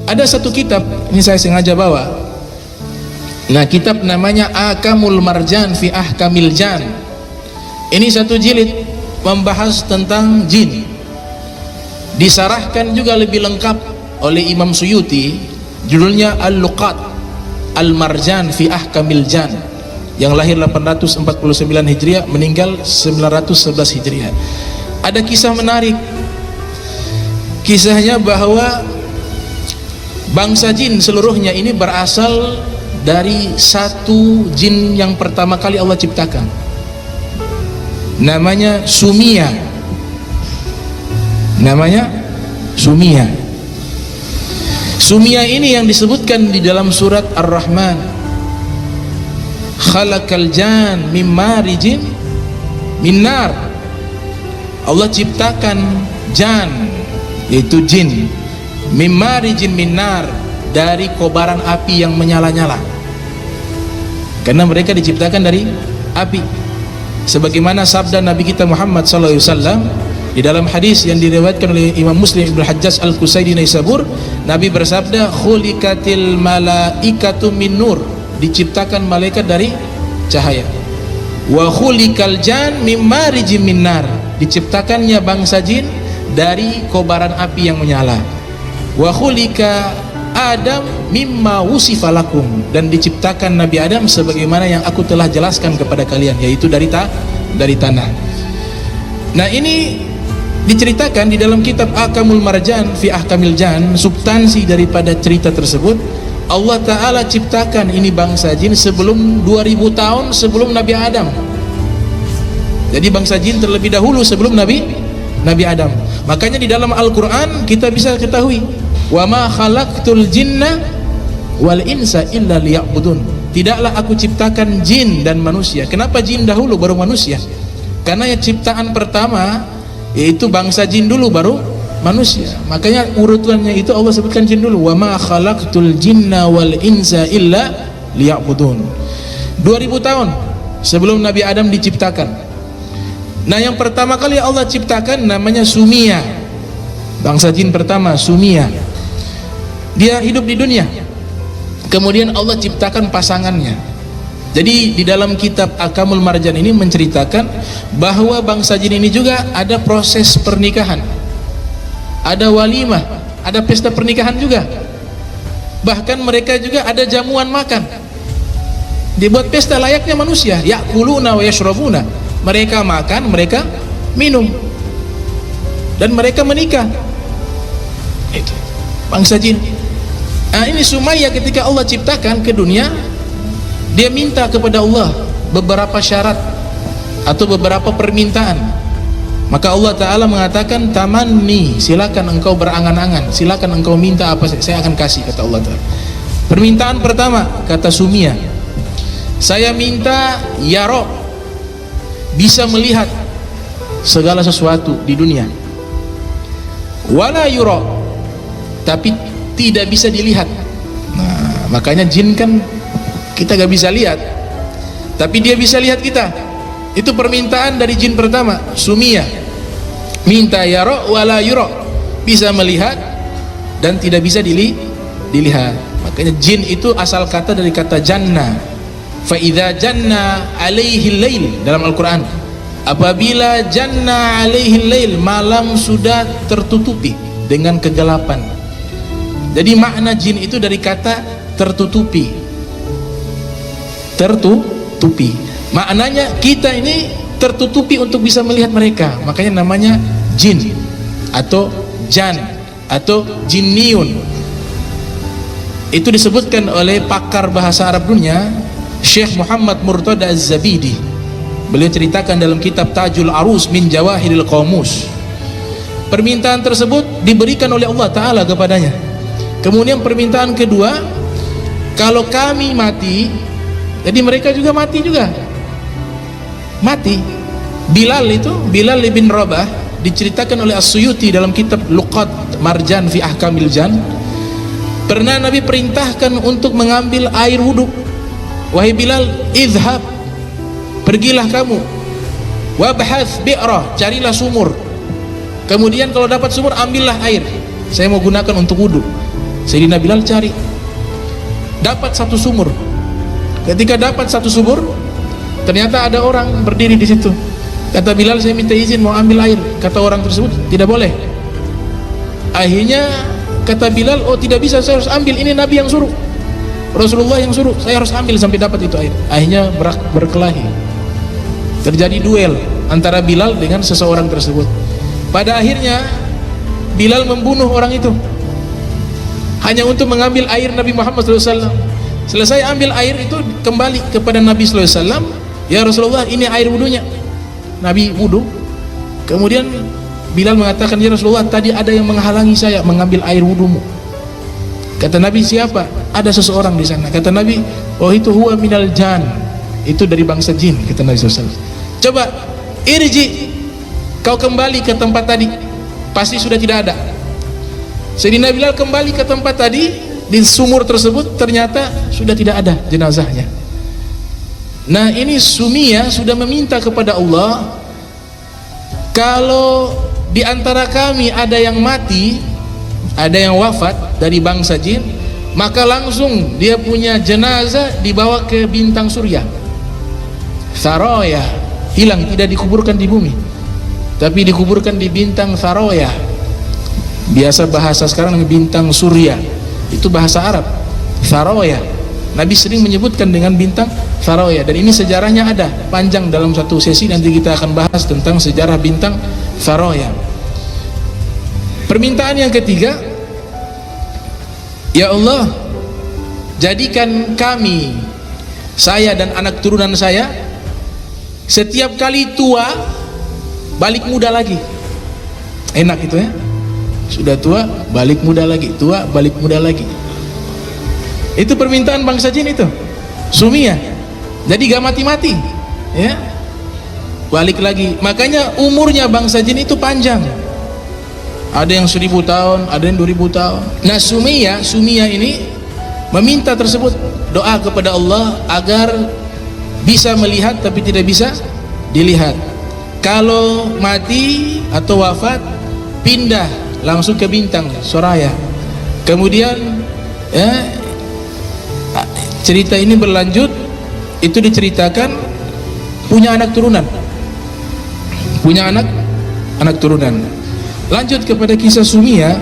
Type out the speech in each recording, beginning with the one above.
Ada satu kitab, ini saya sengaja bawa. Nah, kitab namanya Akamul Marjan fi Ahkamil Jan. Ini satu jilid membahas tentang jin. Disarahkan juga lebih lengkap oleh Imam Suyuti, judulnya Al-Luqat Al-Marjan fi Ahkamil Jan, yang lahir 849 Hijriah, meninggal 911 Hijriah. Ada kisah menarik. Kisahnya bahwa bangsa jin seluruhnya ini berasal dari satu jin yang pertama kali Allah ciptakan, namanya Sumia. Namanya Sumia. Sumia ini yang disebutkan di dalam surat Ar-Rahman, khalaqal jan min marijin min nar. Allah ciptakan jan, yaitu jin, min marijin min nar, dari kobaran api yang menyala-nyala, karena mereka diciptakan dari api. Sebagaimana sabda Nabi kita Muhammad SAW di dalam hadis yang diriwayatkan oleh Imam Muslim Ibnu Hajjaj Al-Qusaidi Naisabur, Nabi bersabda, khuliqatil malaikatu min nur, diciptakan malaikat dari cahaya. Wa khuliqal jan min marijin min nar, diciptakannya bangsa jin dari kobaran api yang menyala. Wa khuliqa Adam mimma wusifa lakum, dan diciptakan Nabi Adam sebagaimana yang aku telah jelaskan kepada kalian, yaitu dari tanah. Nah, ini diceritakan di dalam kitab Akamul Marjan fi Ahkamil Jan. Substansi daripada cerita tersebut, Allah Ta'ala ciptakan ini bangsa jin sebelum 2000 tahun sebelum Nabi Adam. Jadi bangsa jin terlebih dahulu sebelum Nabi Adam. Makanya di dalam Al-Quran kita bisa ketahui, wa ma khalaqtul jinna wal insa illa liya'budun, tidaklah aku ciptakan jin dan manusia. Kenapa jin dahulu baru manusia? Karena yang ciptaan pertama yaitu bangsa jin dulu baru manusia. Makanya urutannya itu Allah sebutkan jin dulu, wa ma khalaqtul jinna wal insa illa liya'budun. 2000 tahun sebelum Nabi Adam diciptakan. Nah, yang pertama kali Allah ciptakan namanya Sumia, bangsa jin pertama Sumia. Dia hidup di dunia, kemudian Allah ciptakan pasangannya. Jadi di dalam kitab Akamul Marjan ini menceritakan bahwa bangsa jin ini juga ada proses pernikahan, ada walimah, ada pesta pernikahan juga. Bahkan mereka juga ada jamuan makan, dibuat pesta layaknya manusia. Ya'kuluna wa yashrabuna, mereka makan, mereka minum, dan mereka menikah. Itu bangsa jin. Nah, ini Sumaya ketika Allah ciptakan ke dunia, dia minta kepada Allah beberapa syarat atau beberapa permintaan. Maka Allah Ta'ala mengatakan, tamanni, silakan engkau berangan-angan, silakan engkau minta apa saya akan kasih, kata Allah Ta'ala. Permintaan pertama, kata Sumia, saya minta yaro, bisa melihat segala sesuatu di dunia. Wala yuro, tapi tidak bisa dilihat. Nah, makanya jin kan kita gak bisa lihat, tapi dia bisa lihat kita. Itu permintaan dari jin pertama, Sumia. Minta yaro wala yuro, bisa melihat dan tidak bisa dilihat. Makanya jin itu asal kata dari kata janna. Fa idza janna alaihi lail, dalam Al-Quran, apabila janna alaihi lail, malam sudah tertutupi dengan kegelapan. Jadi makna jin itu dari kata tertutupi. Tertutupi, maknanya kita ini tertutupi untuk bisa melihat mereka. Makanya namanya jin atau jan atau jinniun. Itu disebutkan oleh pakar bahasa Arab dunia, Syekh Muhammad Murtada Az-Zabidi. Beliau ceritakan dalam kitab Tajul Arus min Jawahiril Qamus. Permintaan tersebut diberikan oleh Allah Ta'ala kepadanya. Kemudian permintaan kedua, kalau kami mati, jadi mereka juga mati juga. Mati. Bilal bin Rabah, diceritakan oleh As-Suyuti dalam kitab Luqat Marjan fi Ahkamil Jan, pernah Nabi perintahkan untuk mengambil air wudhu. Wahai Bilal, idhab, pergilah kamu, wabhath bi'rah, carilah sumur. Kemudian kalau dapat sumur, ambillah air, saya mau gunakan untuk wudhu. Sayyidina Bilal cari, dapat satu sumur. Ketika dapat satu sumur, ternyata ada orang berdiri di situ. Kata Bilal, saya minta izin mau ambil air. Kata orang tersebut, tidak boleh. Akhirnya kata Bilal, oh tidak bisa, saya harus ambil, ini Nabi yang suruh, Rasulullah yang suruh, saya harus ambil sampai dapat itu air. Akhirnya berkelahi, terjadi duel antara Bilal dengan seseorang tersebut. Pada akhirnya Bilal membunuh orang itu hanya untuk mengambil air Nabi Muhammad SAW. Selesai ambil air itu, kembali kepada Nabi SAW, ya Rasulullah, ini air wudunya. Nabi wudu. Kemudian Bilal mengatakan, ya Rasulullah, tadi ada yang menghalangi saya mengambil air wudumu. Kata Nabi, siapa? Ada seseorang di sana. Kata Nabi, oh itu huwa minal jan, itu dari bangsa jin. Kata Nabi SAW, coba irji, kau kembali ke tempat tadi, pasti sudah tidak ada. Sayyidina Bilal kembali ke tempat tadi, di sumur tersebut ternyata sudah tidak ada jenazahnya. Nah, ini Sumiyah sudah meminta kepada Allah, kalau di antara kami ada yang mati, ada yang wafat dari bangsa jin, maka langsung dia punya jenazah dibawa ke bintang surya. Tharoya, hilang, tidak dikuburkan di bumi, tapi dikuburkan di bintang Tharoya. Biasa bahasa sekarang bintang surya, itu bahasa Arab. Tharoya, Nabi sering menyebutkan dengan bintang Tharoya, dan ini sejarahnya ada panjang dalam satu sesi, nanti kita akan bahas tentang sejarah bintang Tharoya. Permintaan yang ketiga, ya Allah, jadikan kami, saya dan anak turunan saya, setiap kali tua balik muda lagi. Enak itu ya, sudah tua balik muda lagi, tua balik muda lagi. Itu permintaan bangsa jin itu, Sumiyah. Jadi gak mati-mati ya, balik lagi. Makanya umurnya bangsa jin itu panjang, ada yang 1000 tahun, ada yang 2000 tahun. Nah, Sumiyah ini meminta tersebut, doa kepada Allah agar bisa melihat tapi tidak bisa dilihat. Kalau mati atau wafat, pindah langsung ke bintang Soraya. Kemudian ya, cerita ini berlanjut, itu diceritakan punya anak turunan, punya anak turunan. Lanjut kepada kisah Sumiyah.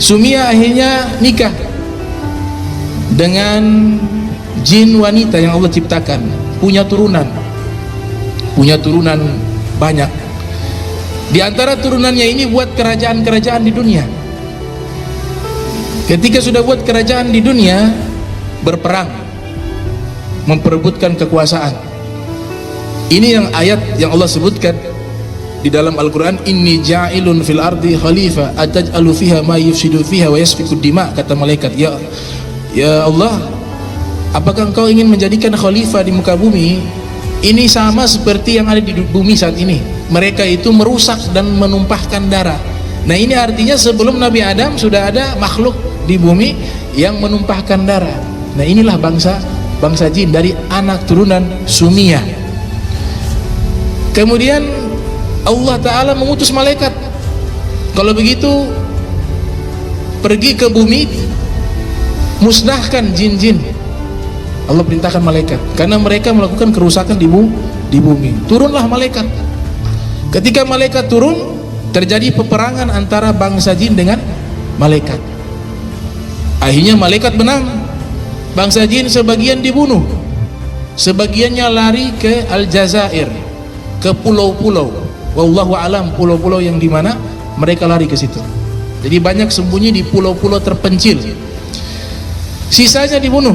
Sumiyah akhirnya nikah dengan jin wanita yang Allah ciptakan, punya turunan banyak. Di antara turunannya ini buat kerajaan-kerajaan di dunia. Ketika sudah buat kerajaan di dunia, berperang, memperebutkan kekuasaan. Ini yang ayat yang Allah sebutkan di dalam Al-Quran, inni ja'ilun fil ardi khalifah ataj'alu fiha ma yufsidu fiha wa yasfiku dima. Kata malaikat, ya Allah, apakah engkau ingin menjadikan khalifah di muka bumi? Ini sama seperti yang ada di bumi saat ini, mereka itu merusak dan menumpahkan darah. Nah, ini artinya sebelum Nabi Adam sudah ada makhluk di bumi yang menumpahkan darah. Nah, inilah bangsa jin dari anak turunan Sumiyah. Kemudian Allah Ta'ala mengutus malaikat, kalau begitu pergi ke bumi, musnahkan jin-jin. Allah perintahkan malaikat karena mereka melakukan kerusakan di bumi. Turunlah malaikat. Ketika malaikat turun, terjadi peperangan antara bangsa jin dengan malaikat. Akhirnya malaikat menang. Bangsa jin sebagian dibunuh, sebagiannya lari ke Aljazair, ke pulau-pulau. Wallahu alam, pulau-pulau yang dimana mereka lari ke situ. Jadi banyak sembunyi di pulau-pulau terpencil. Sisanya dibunuh.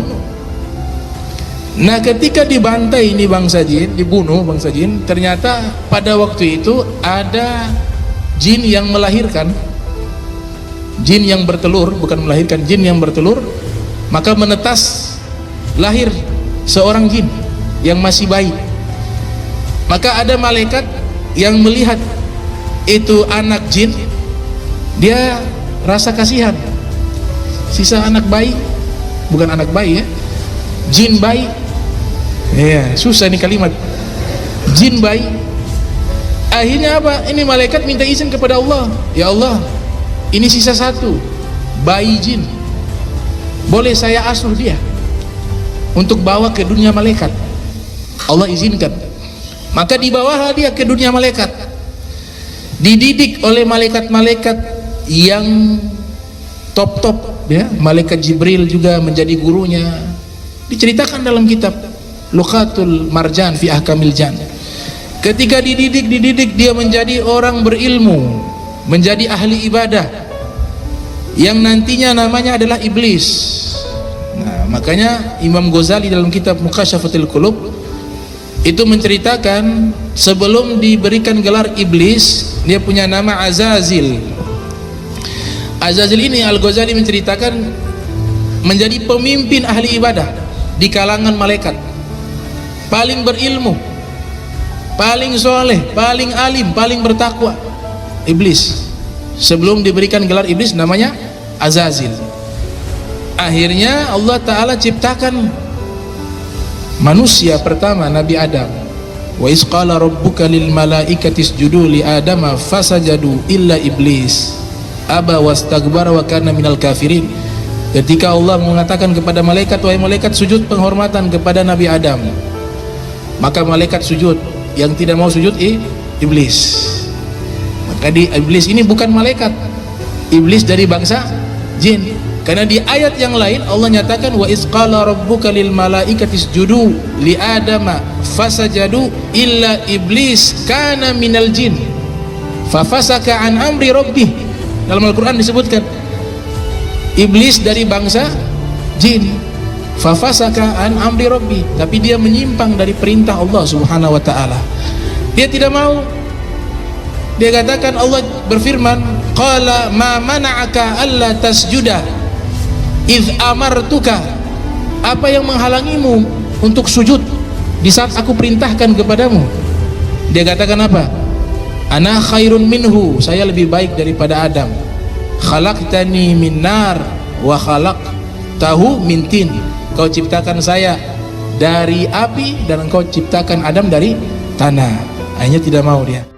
Nah, ketika dibantai ini bangsa jin, dibunuh bangsa jin, ternyata pada waktu itu ada jin yang melahirkan, jin yang bertelur, bukan melahirkan, jin yang bertelur. Maka menetas, lahir seorang jin yang masih bayi. Maka ada malaikat yang melihat itu anak jin, dia rasa kasihan. Sisa anak bayi, bukan anak bayi ya, jin bayi. Ya, susah nih kalimat, jin bayi. Akhirnya apa? Ini malaikat minta izin kepada Allah, ya Allah, ini sisa satu, bayi jin, boleh saya asuh dia untuk bawa ke dunia malaikat. Allah izinkan. Maka dibawalah dia ke dunia malaikat, dididik oleh malaikat-malaikat yang top-top ya. Malaikat Jibril juga menjadi gurunya. Diceritakan dalam kitab Luqatul Marjan fi Ahkamil Jan. Ketika dididik dia menjadi orang berilmu, menjadi ahli ibadah yang nantinya namanya adalah iblis. Nah, makanya Imam Ghazali dalam kitab Muqasyafatul Qulub itu menceritakan sebelum diberikan gelar iblis, dia punya nama Azazil. Azazil ini Al-Ghazali menceritakan menjadi pemimpin ahli ibadah di kalangan malaikat, paling berilmu, paling soleh, paling alim, paling bertakwa. Iblis sebelum diberikan gelar iblis namanya Azazil. Akhirnya Allah Ta'ala ciptakan manusia pertama, Nabi Adam. Wa iz qala rabbuka lil malaikati isjudu li adama fasajadu illa iblis aba wastakbara wa kana minal kafirin. Ketika Allah mengatakan kepada malaikat, wahai malaikat, sujud penghormatan kepada Nabi Adam, maka malaikat sujud. Yang tidak mau sujud iblis. Maka iblis ini bukan malaikat, iblis dari bangsa jin. Karena di ayat yang lain Allah nyatakan wa iz qala rabbuka lil malaikati isjudu li adama fasajadu illa iblis kana minal jin fafasaka an amri rabbih. Dalam Al-Qur'an disebutkan iblis dari bangsa jin, fafasaka an amri rabbi, tapi dia menyimpang dari perintah Allah Subhanahu wa taala. Dia tidak mau. Dia katakan, Allah berfirman, qala ma mana'aka alla tasjuda idh amartuka. Apa yang menghalangimu untuk sujud di saat aku perintahkan kepadamu? Dia katakan apa? Ana khairun minhu, saya lebih baik daripada Adam. Khalaqtani min nar wa khalaqtahu min tin. Kau ciptakan saya dari api dan engkau ciptakan Adam dari tanah. Akhirnya tidak mau dia.